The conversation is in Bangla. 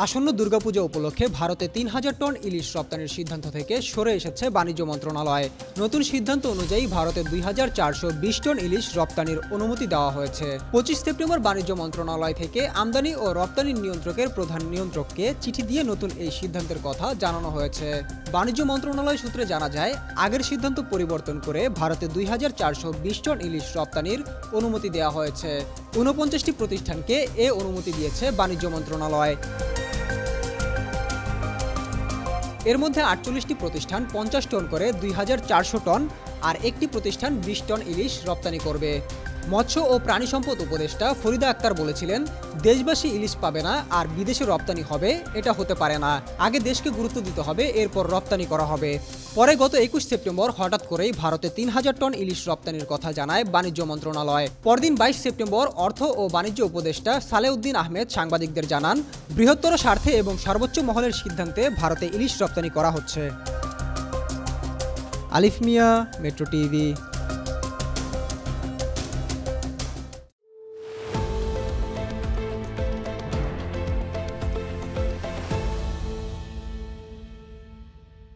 আসন্ন দুর্গাপূজা উপলক্ষে ভারতে ৩,০০০ টন ইলিশ রপ্তানির সিদ্ধান্ত থেকে সরে এসেছে বাণিজ্য মন্ত্রণালয়। নতুন সিদ্ধান্ত অনুযায়ী ভারতে ২,৪২০ টন ইলিশ রপ্তানির অনুমতি দেওয়া হয়েছে। ২৫ সেপ্টেম্বর বাণিজ্য মন্ত্রণালয় থেকে আমদানি ও রপ্তানি নিয়ন্ত্রকের প্রধান নিয়ন্ত্রককে চিঠি দিয়ে নতুন এই সিদ্ধান্তের কথা জানানো হয়েছে। বাণিজ্য মন্ত্রণালয় সূত্রে জানা যায়, আগের সিদ্ধান্ত পরিবর্তন করে ভারতে ২,৪২০ টন ইলিশ রপ্তানির অনুমতি দেওয়া হয়েছে। ৪৯টি প্রতিষ্ঠানকে এ অনুমতি দিয়েছে বাণিজ্য মন্ত্রণালয়। এর মধ্যে ৪৮টি প্রতিষ্ঠান ৫০ টন করে ২,৪০০ টন আর একটি প্রতিষ্ঠান ২০ টন ইলিশ রপ্তানি করবে। মৎস্য ও প্রাণী সম্পদ উপদেষ্টা ফরিদা আক্তার বলেছিলেন, দেশবাসী ইলিশ পাবে না আর বিদেশে রপ্তানি হবে, এটা হতে পারে না। আগে দেশকে গুরুত্ব দিতে হবে, এরপর রপ্তানি করা হবে। পরে গত ২১ সেপ্টেম্বর হঠাৎ করেই ভারতে ৩,০০০ টন ইলিশ রপ্তানির কথা জানায় বাণিজ্য মন্ত্রণালয়। পরদিন ২২ সেপ্টেম্বর অর্থ ও বাণিজ্য উপদেষ্টা সালেউদ্দিন আহমেদ সাংবাদিকদের জানান, বৃহত্তর স্বার্থে এবং সর্বোচ্চ মহলের সিদ্ধান্তে ভারতে ইলিশ রপ্তানি করা হচ্ছে। আলিফ মিয়া, মেট্রো টিভি।